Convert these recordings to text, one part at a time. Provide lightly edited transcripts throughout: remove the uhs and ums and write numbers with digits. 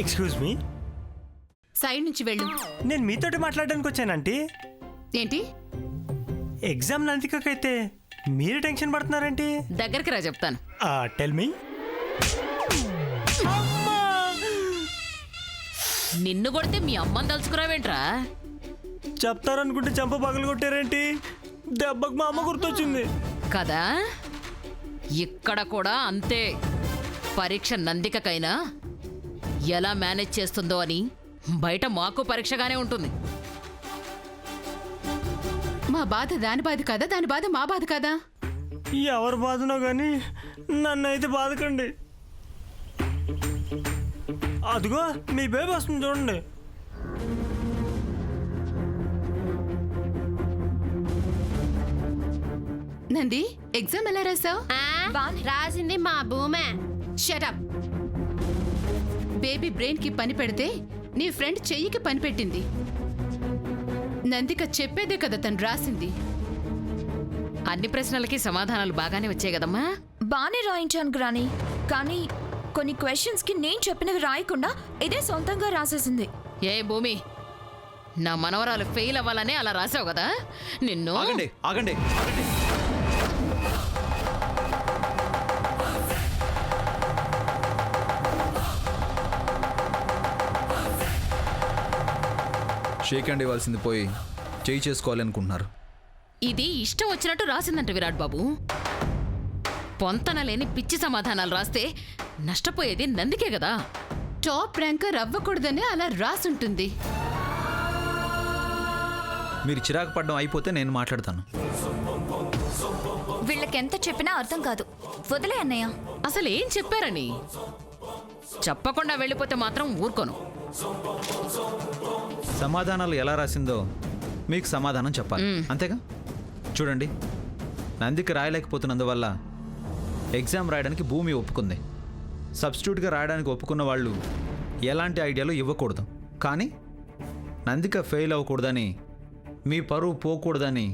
Excuse me, side నుంచి వెళ్ళు. నేను మీతోటి మాట్లాడడానికి వచ్చానంటీ. ఏంటి? ఎగ్జామ్ నందికైతే మీరు టెన్షన్ పడుతున్నారేంటి? దగ్గరికి రా చెప్తాను. Tell me. నిన్ను కొడితే మీ అమ్మని తలుచుకురావేంట్రా? చెప్తారనుకుంటే చెంప పగలు కొట్టారేంటి? దెబ్బకు మా అమ్మ గుర్తొచ్చింది కదా. ఇక్కడ కూడా అంతే. పరీక్ష నందికకైనా ఎలా మేనేజ్ చేస్తుందో అని బయట మాకు పరీక్షగానే ఉంటుంది. మా బాధ దాని బాధ కదా, దాని బాధ మా బాధ కదా. ఎవరు బాధనో కానీ నన్నైతే బాధకండి. అదిగో మీ బేబీ వస్తుంది చూడండి. నంది, ఎగ్జామ్ ఎలా రాసావు? రాసింది మా భూమే. షటప్. బేబీ బ్రెయిన్ కి పని పెడితే నీ ఫ్రెండ్ చెయ్యికి పని పెట్టింది. నందిక చెప్పేదే కదా తను రాసింది. అన్ని ప్రశ్నలకి సమాధానాలు బాగానే వచ్చాయి కదమ్మా. బానే రాయించాను గ్రాని, కానీ కొన్ని క్వశ్చన్స్ కి నేను చెప్పినవి రాయకుండా ఇదే సొంతంగా రాసేసింది. ఏ భూమి, నా మనవరాలు ఫెయిల్ అవ్వాలనే అలా రాసావు కదా. నిన్ను ఆగండి ఆగండి. షేక్ హ్యాండ్ ఇవ్వాల్సింది పోయి చేయి చేసుకోవాలనుకుంటున్నారు. ఇది ఇష్టం వచ్చినట్టు రాసిందంట విరాట్ బాబు. పొంతన లేని పిచ్చి సమాధానాలు రాస్తే నష్టపోయేది నందికే కదా. టాప్ ర్యాంకర్ అవ్వకూడదనే అలా రాసుంటుంది. మీరు చిరాకు పడడం అయిపోతే నేను మాట్లాడతాను. వీళ్ళకెంత చెప్పినా అర్థం కాదు. వదిలే అన్నయ్య. అసలు ఏం చెప్పారని చెప్పకుండా వెళ్ళిపోతే మాత్రం ఊరుకోను. సమాధానాలు ఎలా రాసిందో మీకు సమాధానం చెప్పాలి, అంతేగా? చూడండి, నందికి రాయలేకపోతున్నందువల్ల ఎగ్జామ్ రాయడానికి భూమి ఒప్పుకుంది. సబ్స్టిట్యూట్గా రాయడానికి ఒప్పుకున్న వాళ్ళు ఎలాంటి ఐడియాలు ఇవ్వకూడదు. కానీ నందిక ఫెయిల్ అవ్వకూడదని, మీ పరువు పోకూడదని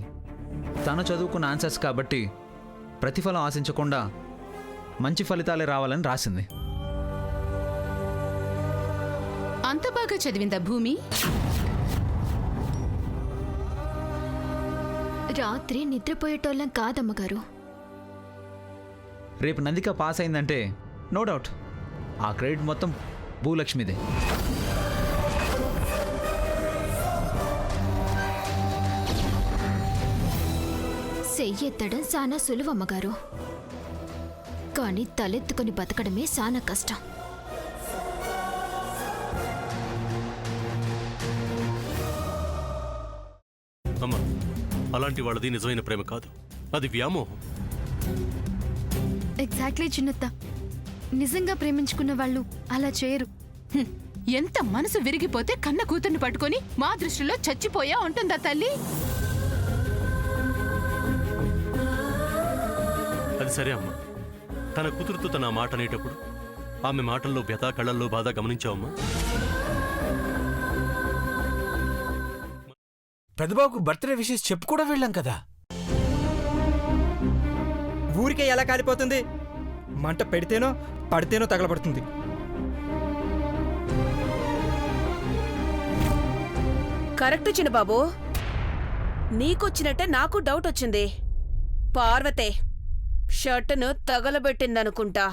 తను చదువుకున్న ఆన్సర్స్ కాబట్టి ప్రతిఫలం ఆశించకుండా మంచి ఫలితాలే రావాలని రాసింది. అంత బాగా చదివిందా భూమి? రాత్రి నిద్రపోయేటోళ్ళం కాదమ్మగారు. రేపు నందిక పాస్ అయిందంటే నో డౌట్ ఆ క్రెడిట్ మొత్తం భూలక్ష్మిదే. చెయ్యెత్తడం చాలా సులువమ్మగారు, కానీ తలెత్తుకొని బతకడమే చాలా కష్టం. అమ్మా, అలాంటి వాళ్ళది నిజమైన ప్రేమ కాదు, అది వ్యామోహం. ఎగ్జాక్ట్లీ చిన్నత్త. నిజంగా ప్రేమించుకున్న వాళ్ళు అలా చేయరు. ఎంత మనసు విరిగిపోతే కన్న కూతుర్ని పట్టుకొని మా దృష్టిలో చచ్చిపోయా ఉంటుందా తల్లి? అది సరే అమ్మా, తన కూతురుతో తన మాట అనేటప్పుడు ఆమె మాటల్లో వ్యథా, కళ్ళల్లో బాధ గమనించావమ్మా? పెద్దబాబుకు బర్త్డే విషెస్ చెప్పు కూడా వెళ్ళాం కదా. ఊరికే ఎలా కాలిపోతుంది? మంట పెడితేనో పడితేనో తగలబడుతుంది. కరెక్ట్ చిన్నబాబు, నీకొచ్చినట్టే నాకు డౌట్ వచ్చింది. పార్వతే షర్టును తగలబెట్టిందనుకుంటా.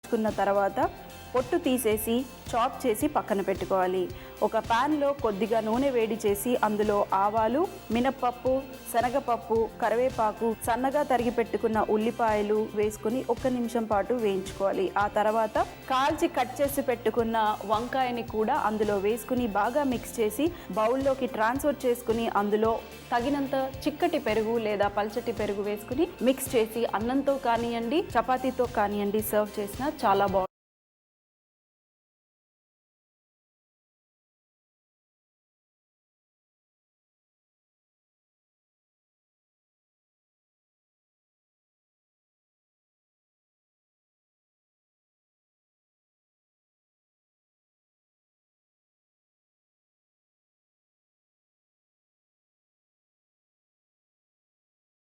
కున్న తర్వాత పొట్టు తీసేసి చాప్ చేసి పక్కన పెట్టుకోవాలి. ఒక పాన్లో కొద్దిగా నూనె వేడి చేసి అందులో ఆవాలు, మినప్పప్పు, శనగపప్పు, కరివేపాకు, సన్నగా తరిగి పెట్టుకున్న ఉల్లిపాయలు వేసుకుని 1 నిమిషం పాటు వేయించుకోవాలి. ఆ తర్వాత కాల్చి కట్ చేసి పెట్టుకున్న వంకాయని కూడా అందులో వేసుకుని బాగా మిక్స్ చేసి బౌల్లోకి ట్రాన్స్ఫర్ చేసుకుని అందులో తగినంత చిక్కటి పెరుగు లేదా పల్చటి పెరుగు వేసుకుని మిక్స్ చేసి అన్నంతో కానివ్వండి, చపాతీతో కానివ్వండి సర్వ్ చేసినా చాలా బాగుంటుంది.